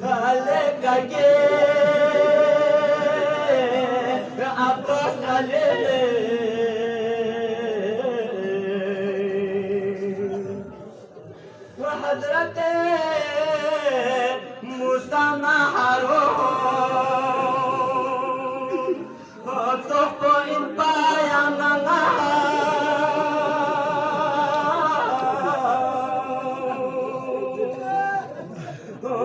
عليك عباس عليك وحضرته موسى هارون toko imbayana